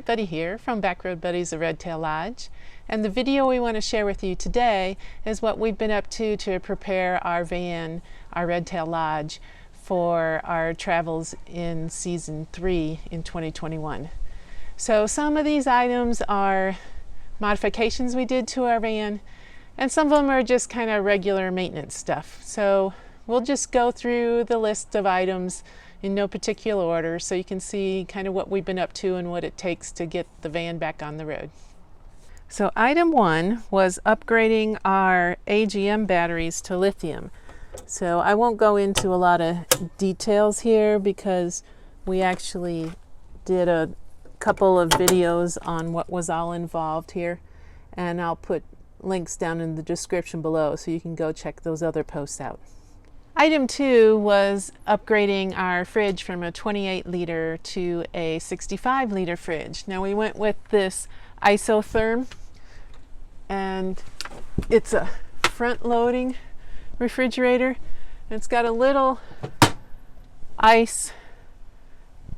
Buddy here from Backroad Buddies of Redtail Lodge, and the video we want to share with you today is what we've been up to prepare our van, our Redtail Lodge, for our travels in season 3 in 2021. So some of these items are modifications we did to our van, and some of them are just kind of regular maintenance stuff. So we'll just go through the list of items in no particular order so you can see kind of what we've been up to and what it takes to get the van back on the road. So item 1 was upgrading our AGM batteries to lithium. So I won't go into a lot of details here because we actually did a couple of videos on what was all involved here, and I'll put links down in the description below so you can go check those other posts out. Item 2 was upgrading our fridge from a 28 liter to a 65 liter fridge. Now we went with this isotherm, and it's a front loading refrigerator. It's got a little ice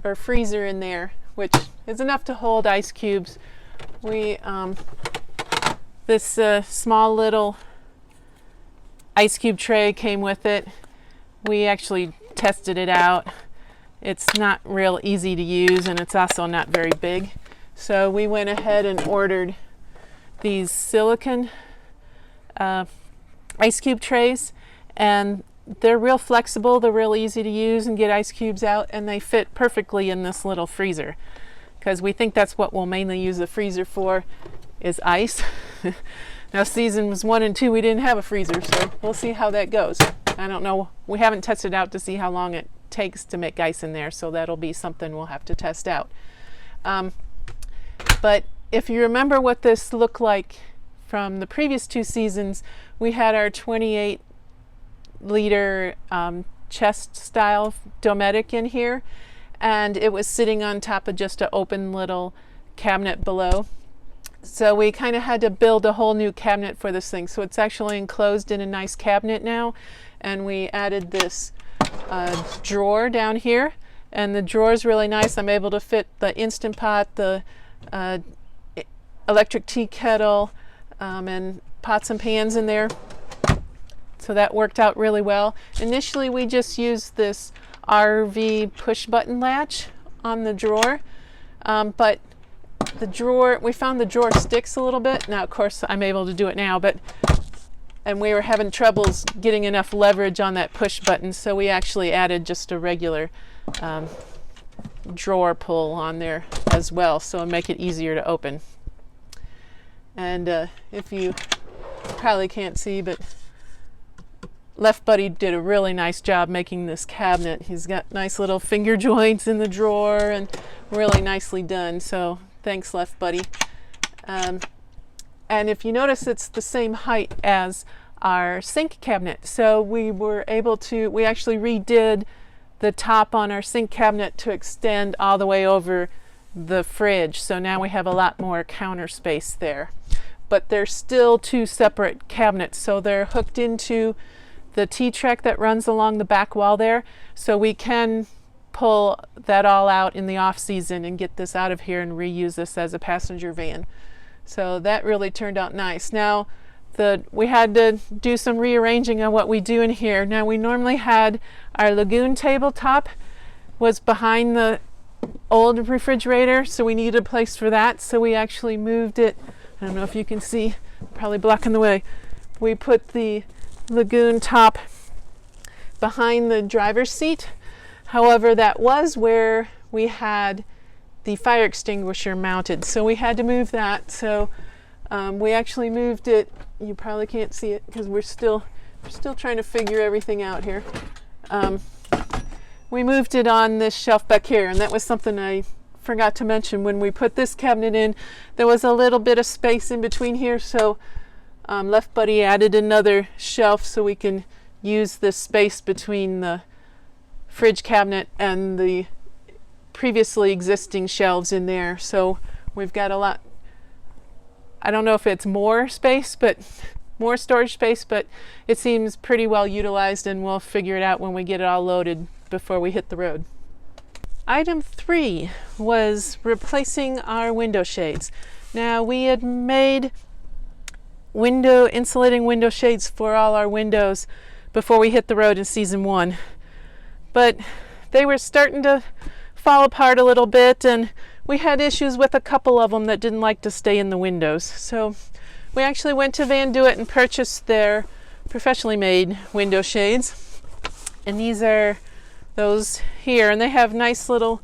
or freezer in there, which is enough to hold ice cubes. This small little ice cube tray came with it. We actually tested it out. It's not real easy to use, and it's also not very big. So we went ahead and ordered these silicone ice cube trays, and they're real flexible, they're real easy to use and get ice cubes out, and they fit perfectly in this little freezer, because we think that's what we'll mainly use the freezer for, is ice. Now seasons 1 and 2 we didn't have a freezer, so we'll see how that goes. I don't know, we haven't tested out to see how long it takes to make ice in there, so that'll be something we'll have to test out. But if you remember what this looked like from the previous 2 seasons, we had our 28 liter chest style Dometic in here, and it was sitting on top of just an open little cabinet below. So we kind of had to build a whole new cabinet for this thing. So it's actually enclosed in a nice cabinet now, and we added this drawer down here, and the drawer is really nice. I'm able to fit the Instant Pot, the electric tea kettle, and pots and pans in there. So that worked out really well. Initially we just used this RV push button latch on the drawer, but the drawer, we found the drawer sticks a little bit. Now of course I'm able to do it now, and we were having troubles getting enough leverage on that push button, so we actually added just a regular drawer pull on there as well, so it'll make it easier to open. And if you probably can't see, but Left Buddy did a really nice job making this cabinet. He's got nice little finger joints in the drawer and really nicely done, so thanks Left Buddy. And if you notice, it's the same height as our sink cabinet, so we actually redid the top on our sink cabinet to extend all the way over the fridge, so now we have a lot more counter space there. But they're still 2 separate cabinets, so they're hooked into the T-track that runs along the back wall there, so we can pull that all out in the off season and get this out of here and reuse this as a passenger van. So that really turned out nice. Now we had to do some rearranging on what we do in here. Now we normally had our Lagoon tabletop was behind the old refrigerator, so we needed a place for that, so we actually moved it. I don't know if you can see, probably blocking the way. We put the Lagoon top behind the driver's seat. However, that was where we had the fire extinguisher mounted, so we had to move that. So we actually moved it. You probably can't see it because we're still trying to figure everything out here. We moved it on this shelf back here, and that was something I forgot to mention. When we put this cabinet in, there was a little bit of space in between here, so Left Buddy added another shelf so we can use this space between the fridge cabinet and the previously existing shelves in there. So we've got a lot, I don't know if it's more space, but more storage space, but it seems pretty well utilized, and we'll figure it out when we get it all loaded before we hit the road. item 3 was replacing our window shades. Now, we had made insulating window shades for all our windows before we hit the road in season 1, but they were starting to fall apart a little bit, and we had issues with a couple of them that didn't like to stay in the windows. So we actually went to Van Duit and purchased their professionally made window shades, and these are those here, and they have nice little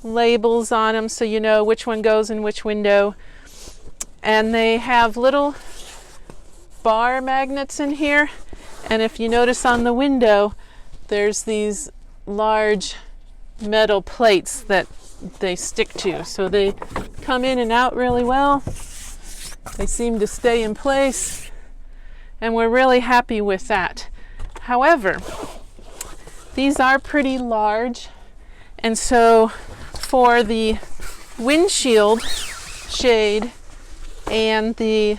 labels on them so you know which one goes in which window. And they have little bar magnets in here, and if you notice on the window there's these large metal plates that they stick to, so they come in and out really well. They seem to stay in place, and we're really happy with that. However, these are pretty large, and so for the windshield shade and the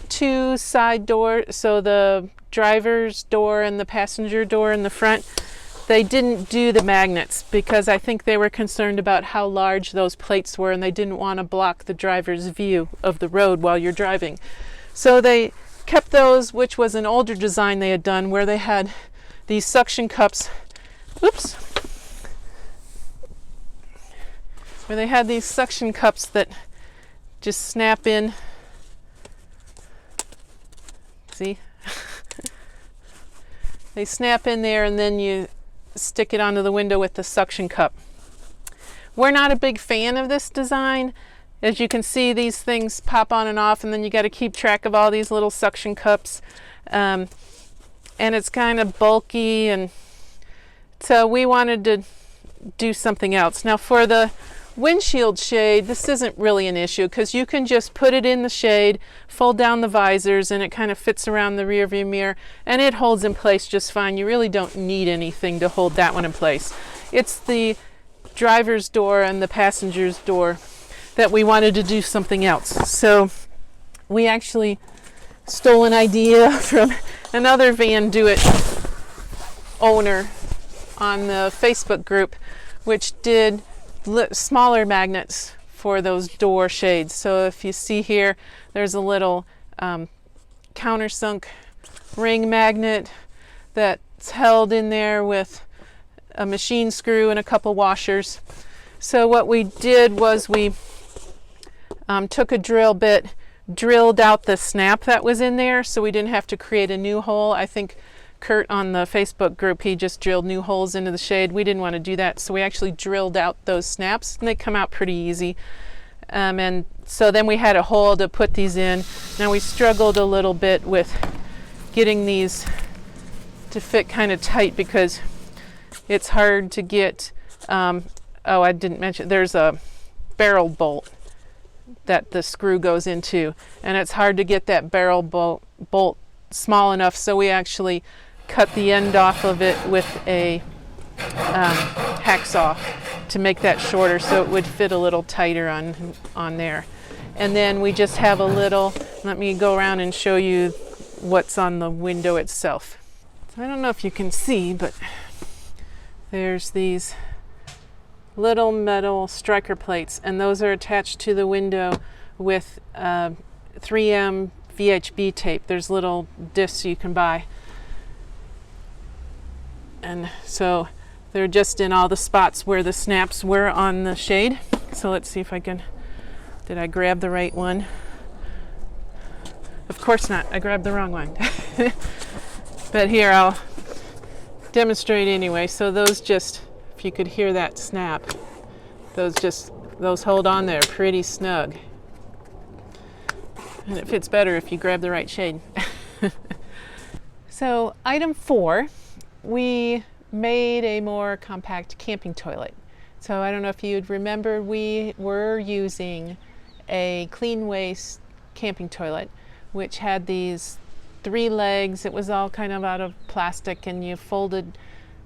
2 side doors, so the driver's door and the passenger door in the front, they didn't do the magnets because I think they were concerned about how large those plates were, and they didn't want to block the driver's view of the road while you're driving. So they kept those, which was an older design they had done, where they had these suction cups. Oops. Where they had these suction cups that just snap in. See? They snap in there, and then you stick it onto the window with the suction cup. We're not a big fan of this design. As you can see, these things pop on and off, and then you got to keep track of all these little suction cups. And it's kind of bulky, and so we wanted to do something else. Now, for the windshield shade, this isn't really an issue because you can just put it in the shade, fold down the visors, and it kind of fits around the rear view mirror, and it holds in place just fine. You really don't need anything to hold that one in place. It's the driver's door and the passenger's door that we wanted to do something else. So we actually stole an idea from another Van Duit owner on the Facebook group, which did smaller magnets for those door shades. So if you see here, there's a little countersunk ring magnet that's held in there with a machine screw and a couple washers. So what we did was we took a drill bit, drilled out the snap that was in there, so we didn't have to create a new hole. I think Kurt on the Facebook group, he just drilled new holes into the shade. We didn't want to do that, so we actually drilled out those snaps, and they come out pretty easy. And so then we had a hole to put these in. Now we struggled a little bit with getting these to fit kind of tight because it's hard to get, oh, I didn't mention, there's a barrel bolt that the screw goes into, and it's hard to get that barrel bolt small enough, so we actually cut the end off of it with a hacksaw to make that shorter so it would fit a little tighter on there. And then we just have a little, let me go around and show you what's on the window itself. So I don't know if you can see, but there's these little metal striker plates, and those are attached to the window with 3M VHB tape. There's little discs you can buy, and so they're just in all the spots where the snaps were on the shade. So let's see if I can, did I grab the right one? Of course not, I grabbed the wrong one. But here, I'll demonstrate anyway. So those just, if you could hear that snap, those hold on there pretty snug. And it fits better if you grab the right shade. So item 4, we made a more compact camping toilet. So I don't know if you'd remember, we were using a clean waste camping toilet, which had these 3 legs. It was all kind of out of plastic, and you folded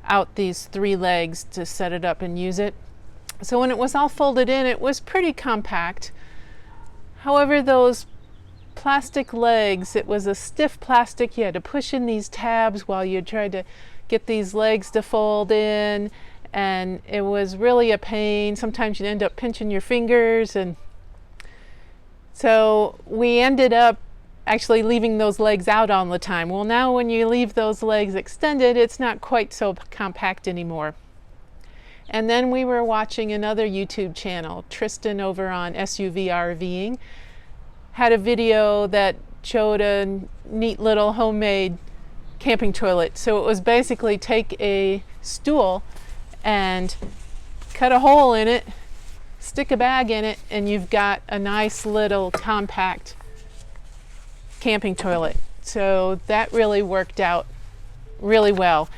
out these 3 legs to set it up and use it. So when it was all folded in, it was pretty compact. However, those plastic legs, it was a stiff plastic. You had to push in these tabs while you tried to get these legs to fold in, and it was really a pain. Sometimes you'd end up pinching your fingers, and so we ended up actually leaving those legs out all the time. Well, now when you leave those legs extended, it's not quite so compact anymore. And then we were watching another YouTube channel, Tristan over on SUV RVing, had a video that showed a neat little homemade camping toilet. So it was basically take a stool and cut a hole in it, stick a bag in it, and you've got a nice little compact camping toilet. So that really worked out really well.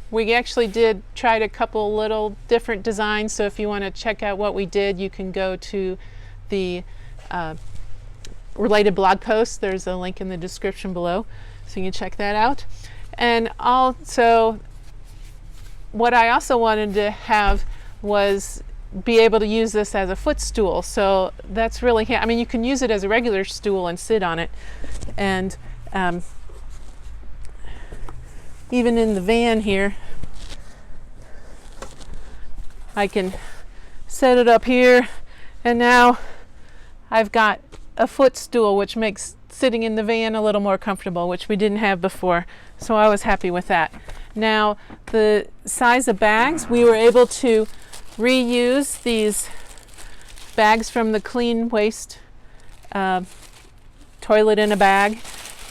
We actually tried a couple little different designs, so if you want to check out what we did, you can go to the related blog post. There's a link in the description below, so you can check that out. And also, what I also wanted to have was be able to use this as a footstool. So that's really I mean, you can use it as a regular stool and sit on it, and even in the van here, I can set it up here, and now I've got a footstool, which makes sitting in the van a little more comfortable, which we didn't have before. So I was happy with that. Now, the size of bags, we were able to reuse these bags from the Clean Waste toilet in a bag,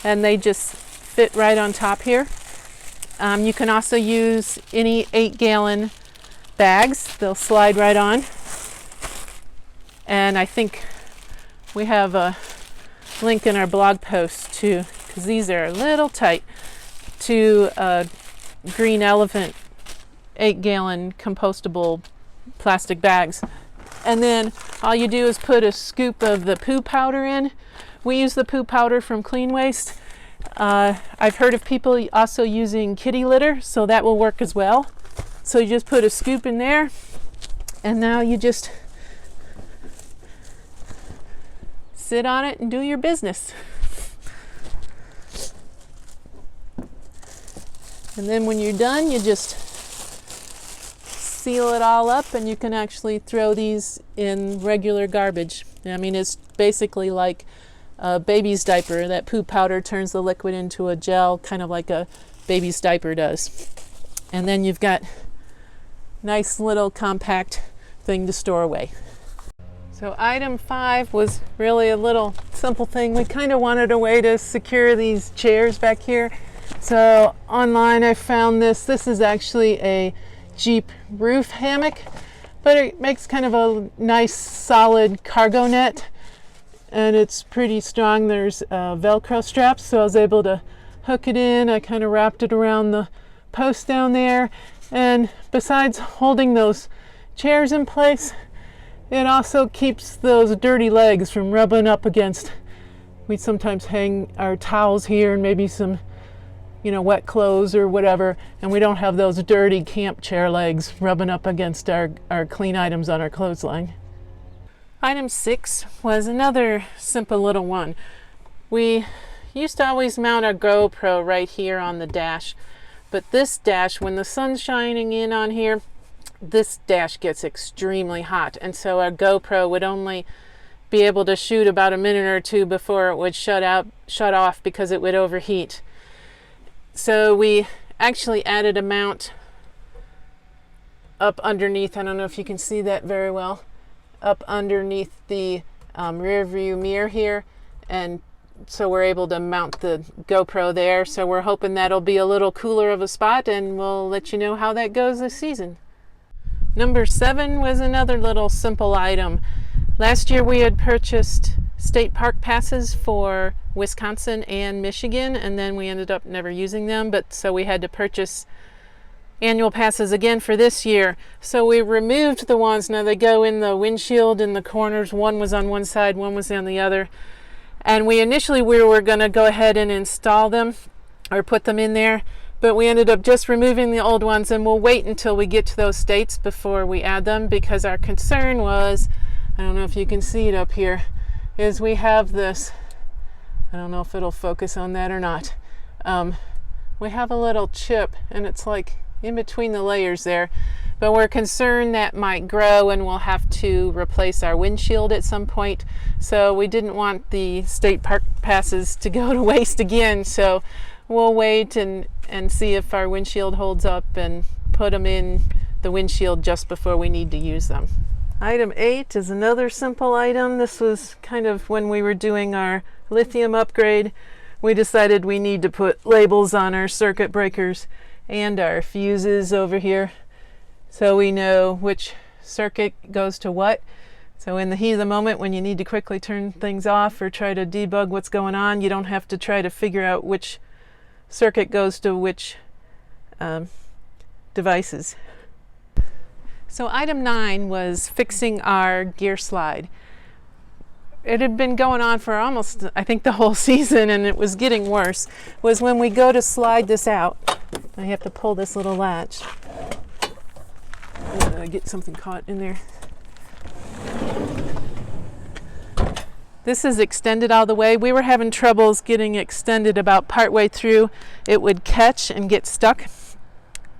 and they just fit right on top here. You can also use any 8-gallon bags. They'll slide right on. And I think we have a link in our blog post too, because these are a little tight, to a Green Elephant 8-gallon compostable plastic bags. And then all you do is put a scoop of the poo powder in. We use the poo powder from Clean Waste. I've heard of people also using kitty litter, so that will work as well. So you just put a scoop in there, and now you just sit on it and do your business. And then when you're done, you just seal it all up, and you can actually throw these in regular garbage. I mean, it's basically like a baby's diaper. That poo powder turns the liquid into a gel, kind of like a baby's diaper does. And then you've got nice little compact thing to store away. So item 5 was really a little simple thing. We kind of wanted a way to secure these chairs back here. So online I found this. This is actually a Jeep roof hammock, but it makes kind of a nice solid cargo net, and it's pretty strong. There's Velcro straps, so I was able to hook it in. I kind of wrapped it around the post down there, and besides holding those chairs in place, it also keeps those dirty legs from rubbing up against. We sometimes hang our towels here and maybe some wet clothes or whatever, and we don't have those dirty camp chair legs rubbing up against our clean items on our clothesline. Item 6 was another simple little one. We used to always mount our GoPro right here on the dash, but this dash, when the sun's shining in on here, this dash gets extremely hot, and so our GoPro would only be able to shoot about a minute or two before it would shut off because it would overheat. So we actually added a mount up underneath. I don't know if you can see that very well. Up underneath the rear view mirror here, and so we're able to mount the GoPro there. So we're hoping that'll be a little cooler of a spot, and we'll let you know how that goes this season. Number 7 was another little simple item. Last year we had purchased state park passes for Wisconsin and Michigan, and then we ended up never using them, but so we had to purchase annual passes again for this year. So we removed the ones. Now they go in the windshield in the corners. One was on one side, one was on the other. And we were going to go ahead and install them or put them in there, but we ended up just removing the old ones, and we'll wait until we get to those states before we add them, because our concern was, I don't know if you can see it up here, is we have this, I don't know if it'll focus on that or not. We have a little chip, and it's like in between the layers there. But we're concerned that might grow and we'll have to replace our windshield at some point. So we didn't want the state park passes to go to waste again. So we'll wait and see if our windshield holds up and put them in the windshield just before we need to use them. Item 8 is another simple item. This was kind of when we were doing our lithium upgrade. We decided we need to put labels on our circuit breakers and our fuses over here, so we know which circuit goes to what. So in the heat of the moment, when you need to quickly turn things off or try to debug what's going on, you don't have to try to figure out which circuit goes to which devices. So item 9 was fixing our gear slide. It had been going on for almost, I think, the whole season, and it was getting worse. Was when we go to slide this out, I have to pull this little latch. Get something caught in there. This is extended all the way. We were having troubles getting extended about partway through. It would catch and get stuck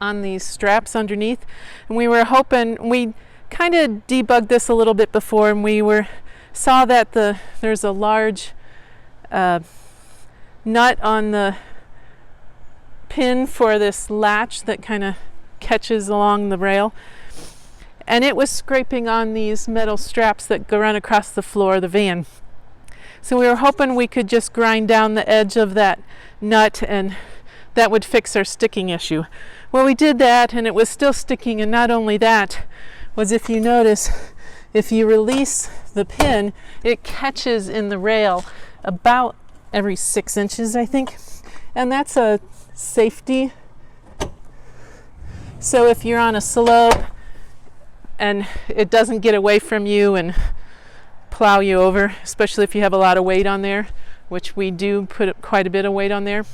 on these straps underneath. And we were hoping, we kind of debugged this a little bit before, and we saw that there's a large nut on the pin for this latch that kind of catches along the rail, and it was scraping on these metal straps that go run across the floor of the van. So we were hoping we could just grind down the edge of that nut and that would fix our sticking issue. Well, we did that and it was still sticking, and not only that, was if you notice, if you release the pin, it catches in the rail about every 6 inches, I think, and that's a safety. So if you're on a slope and it doesn't get away from you and plow you over, especially if you have a lot of weight on there, which we do put quite a bit of weight on there.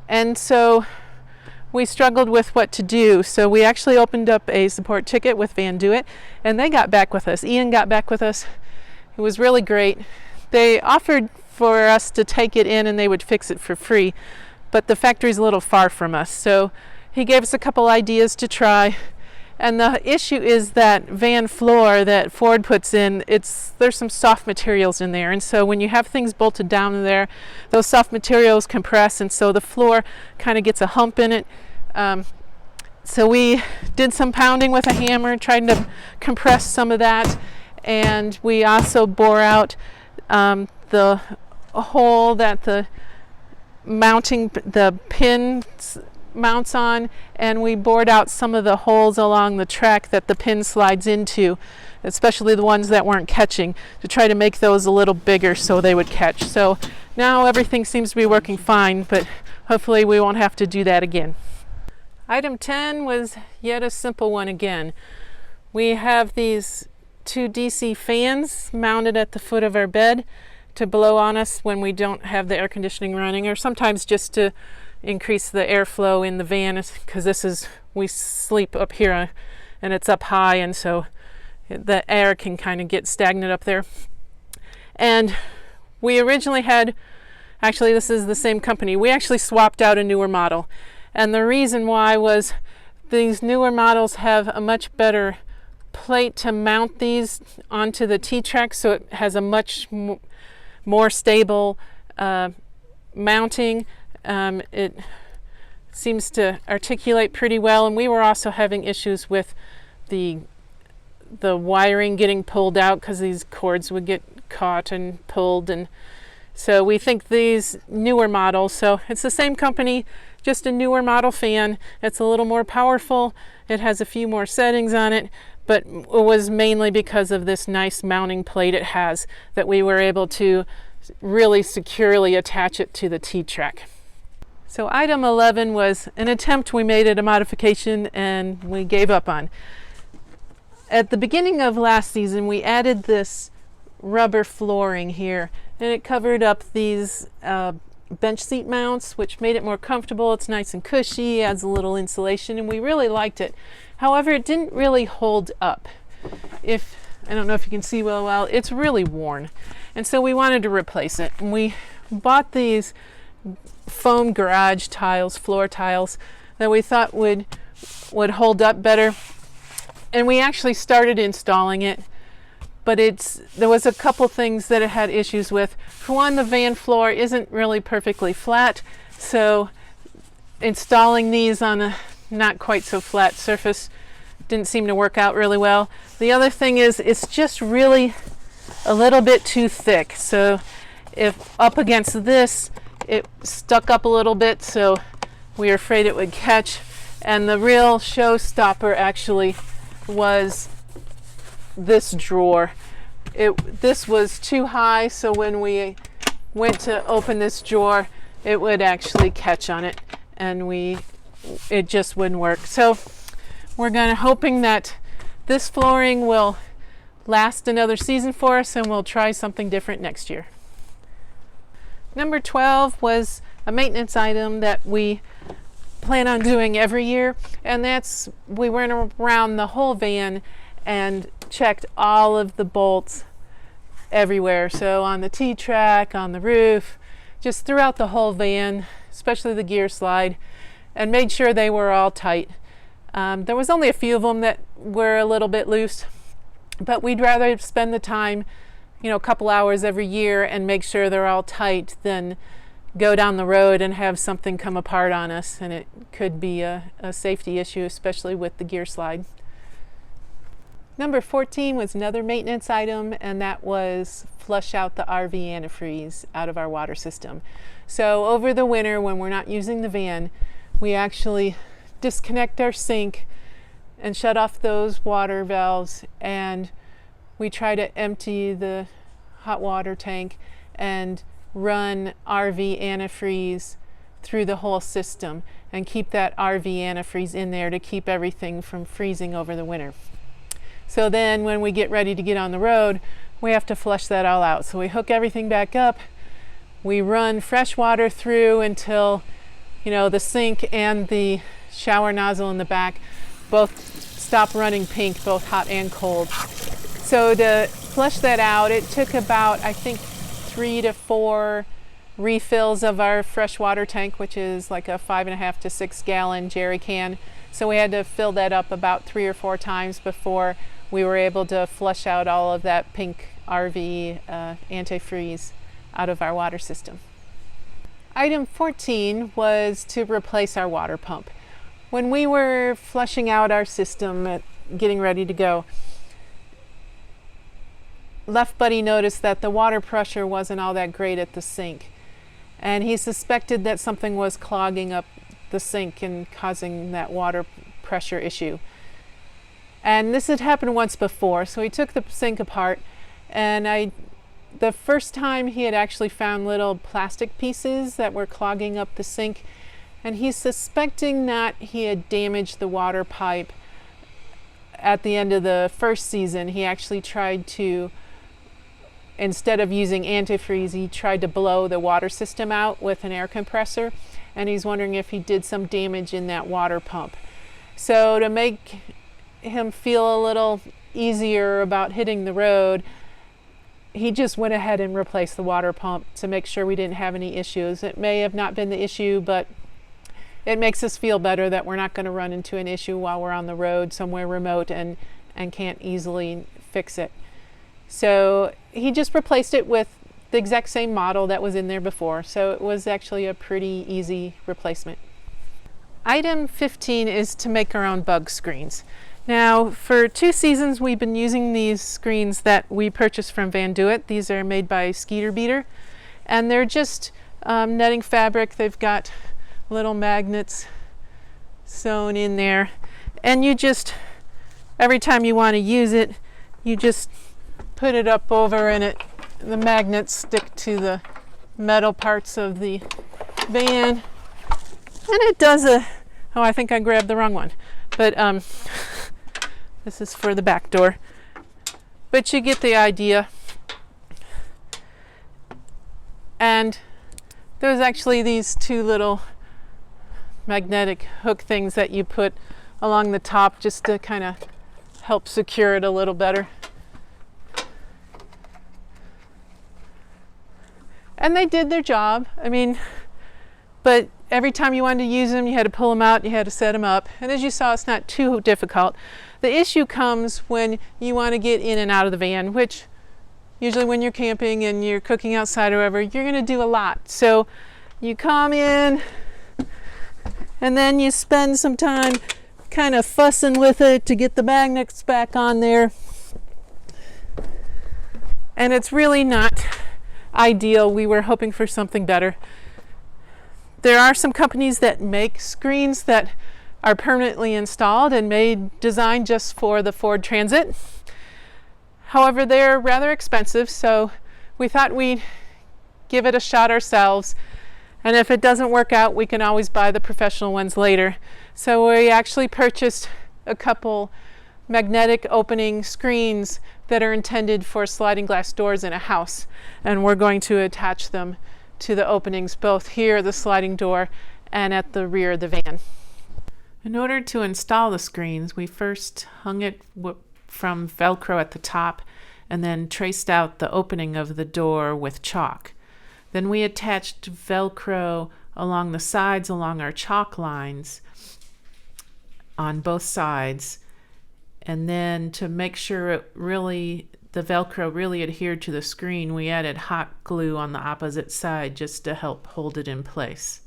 And so we struggled with what to do. So we actually opened up a support ticket with Van Do It, and they got back with us. Ian got back with us. It was really great. They offered for us to take it in and they would fix it for free, but the factory's a little far from us. So he gave us a couple ideas to try. And the issue is that van floor that Ford puts in, there's some soft materials in there, and so when you have things bolted down in there, those soft materials compress, and so the floor kind of gets a hump in it. So we did some pounding with a hammer, trying to compress some of that, and we also bore out the hole that the pin mounts on, and we bored out some of the holes along the track that the pin slides into, especially the ones that weren't catching, to try to make those a little bigger so they would catch. So now everything seems to be working fine, but hopefully we won't have to do that again. Item 10 was yet a simple one again. We have these 2 DC fans mounted at the foot of our bed to blow on us when we don't have the air conditioning running, or sometimes just to increase the airflow in the van, because we sleep up here and it's up high, and so the air can kind of get stagnant up there. And we originally had, actually this is the same company, we actually swapped out a newer model, and the reason why was these newer models have a much better plate to mount these onto the T-track, so it has a much more stable mounting. It seems to articulate pretty well, and we were also having issues with the wiring getting pulled out because these cords would get caught and pulled, and so we think these newer models, so it's the same company, just a newer model fan. It's a little more powerful, it has a few more settings on it, but it was mainly because of this nice mounting plate it has that we were able to really securely attach it to the T-track. So item 11 was an attempt we made at a modification and we gave up on. At the beginning of last season, we added this rubber flooring here, and it covered up these bench seat mounts, which made it more comfortable. It's nice and cushy, adds a little insulation, and we really liked it. However, it didn't really hold up. I don't know if you can see well, it's really worn. And so we wanted to replace it. And we bought these foam garage tiles, floor tiles, that we thought would hold up better. And we actually started installing it, but there was a couple things that it had issues with. For one, the van floor isn't really perfectly flat, so installing these on a not quite so flat surface didn't seem to work out really well. The other thing is it's just really a little bit too thick, so if up against this it stuck up a little bit, so we were afraid it would catch. And the real showstopper actually was this drawer. This was too high, so when we went to open this drawer it would actually catch on it, and it just wouldn't work. So we're hoping that this flooring will last another season for us, and we'll try something different next year. Number 12 was a maintenance item that we plan on doing every year, and that's we went around the whole van and checked all of the bolts everywhere. So on the T-track, on the roof, just throughout the whole van, especially the gear slide, and made sure they were all tight. There was only a few of them that were a little bit loose, but we'd rather spend the time, a couple hours every year and make sure they're all tight than go down the road and have something come apart on us, and it could be a safety issue, especially with the gear slide. Number 14 was another maintenance item, and that was flush out the RV antifreeze out of our water system. So over the winter, when we're not using the van, we actually disconnect our sink and shut off those water valves, and we try to empty the hot water tank and run RV antifreeze through the whole system and keep that RV antifreeze in there to keep everything from freezing over the winter. So then when we get ready to get on the road, we have to flush that all out. So we hook everything back up, we run fresh water through until the sink and the shower nozzle in the back both stop running pink, both hot and cold. So to flush that out, it took about, I think, 3 to 4 refills of our fresh water tank, which is like a 5.5 to 6 gallon jerry can. So we had to fill that up about 3 or 4 times before we were able to flush out all of that pink RV antifreeze out of our water system. Item 14 was to replace our water pump. When we were flushing out our system, getting ready to go, Left Buddy noticed that the water pressure wasn't all that great at the sink, and he suspected that something was clogging up the sink and causing that water pressure issue. And this had happened once before, so he took the sink apart, and the first time he had actually found little plastic pieces that were clogging up the sink, and he's suspecting that he had damaged the water pipe. At the end of the first season, he actually tried to, instead of using antifreeze, he tried to blow the water system out with an air compressor, and he's wondering if he did some damage in that water pump. So to make him feel a little easier about hitting the road, he just went ahead and replaced the water pump to make sure we didn't have any issues. It may have not been the issue, but it makes us feel better that we're not going to run into an issue while we're on the road somewhere remote and can't easily fix it. So he just replaced it with the exact same model that was in there before. So it was actually a pretty easy replacement. Item 15 is to make our own bug screens. Now, for 2 seasons, we've been using these screens that we purchased from Van Duit. These are made by Skeeter Beater, and they're just netting fabric. They've got little magnets sewn in there, and you just, every time you want to use it, you just put it up over, and the magnets stick to the metal parts of the van, and it does I think I grabbed the wrong one, but this is for the back door, but you get the idea. And there's actually these 2 little magnetic hook things that you put along the top just to kind of help secure it a little better. And they did their job. I mean, but every time you wanted to use them, you had to pull them out, you had to set them up. And as you saw, it's not too difficult. The issue comes when you want to get in and out of the van, which usually when you're camping and you're cooking outside or whatever, you're going to do a lot. So you come in and then you spend some time kind of fussing with it to get the magnets back on there. And it's really not ideal. We were hoping for something better. There are some companies that make screens that are permanently installed and designed just for the Ford Transit. However, they're rather expensive, so we thought we'd give it a shot ourselves. And if it doesn't work out, we can always buy the professional ones later. So we actually purchased a couple magnetic opening screens that are intended for sliding glass doors in a house. And we're going to attach them to the openings, both here, the sliding door, and at the rear of the van. In order to install the screens, we first hung it from Velcro at the top and then traced out the opening of the door with chalk. Then we attached Velcro along the sides, along our chalk lines on both sides. And then to make sure the Velcro really adhered to the screen, we added hot glue on the opposite side just to help hold it in place.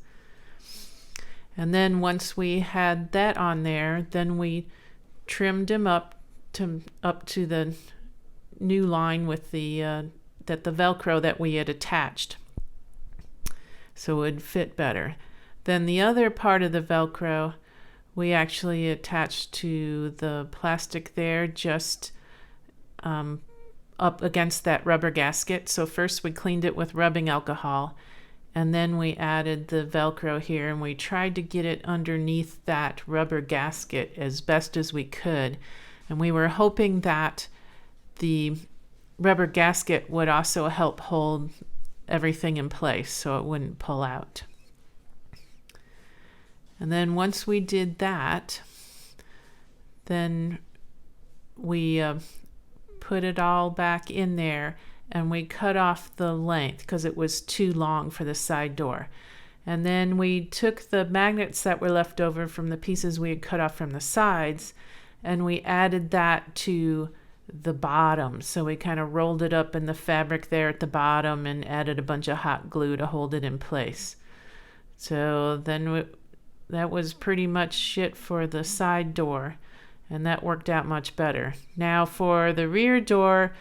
And then once we had that on there, then we trimmed them up to the new line with the Velcro that we had attached, so it would fit better. Then the other part of the Velcro we actually attached to the plastic there, just up against that rubber gasket. So first we cleaned it with rubbing alcohol, and then we added the Velcro here, and we tried to get it underneath that rubber gasket as best as we could. And we were hoping that the rubber gasket would also help hold everything in place so it wouldn't pull out. And then once we did that, then we put it all back in there, and we cut off the length because it was too long for the side door. And then we took the magnets that were left over from the pieces we had cut off from the sides, and we added that to the bottom. So we kind of rolled it up in the fabric there at the bottom and added a bunch of hot glue to hold it in place. So then that was pretty much it for the side door, and that worked out much better. Now for the rear door,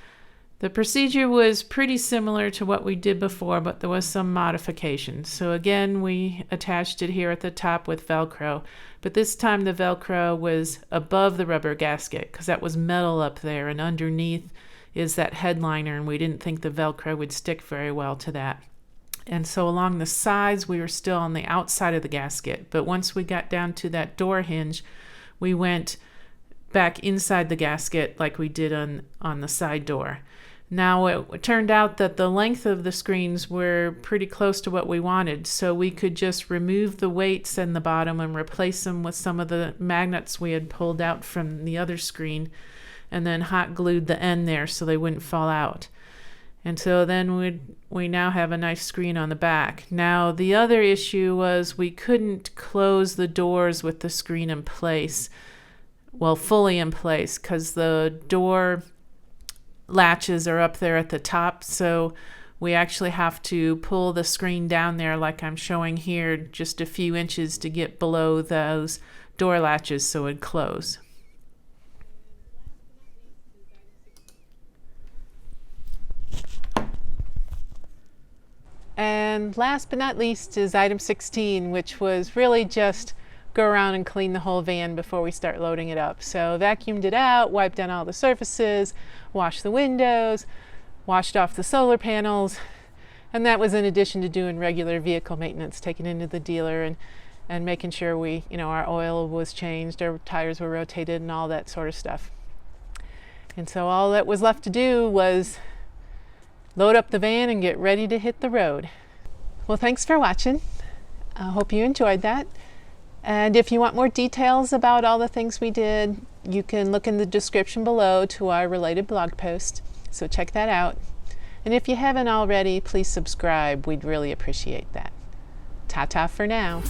the procedure was pretty similar to what we did before, but there was some modifications. So again, we attached it here at the top with Velcro, but this time the Velcro was above the rubber gasket because that was metal up there, and underneath is that headliner, and we didn't think the Velcro would stick very well to that. And so along the sides, we were still on the outside of the gasket, but once we got down to that door hinge, we went back inside the gasket like we did on the side door. Now it turned out that the length of the screens were pretty close to what we wanted, so we could just remove the weights in the bottom and replace them with some of the magnets we had pulled out from the other screen, and then hot glued the end there so they wouldn't fall out. And so then we now have a nice screen on the back. Now the other issue was we couldn't close the doors with the screen in place, well, fully in place, because the door latches are up there at the top, so we actually have to pull the screen down there like I'm showing here just a few inches to get below those door latches so it'd close. And last but not least is item 16, which was really just go around and clean the whole van before we start loading it up. So vacuumed it out, wiped down all the surfaces, washed the windows, washed off the solar panels, and that was in addition to doing regular vehicle maintenance, taking it into the dealer and making sure our oil was changed, our tires were rotated, and all that sort of stuff. And so all that was left to do was load up the van and get ready to hit the road. Well, thanks for watching. I hope you enjoyed that. And if you want more details about all the things we did, you can look in the description below to our related blog post. So check that out. And if you haven't already, please subscribe. We'd really appreciate that. Ta-ta for now.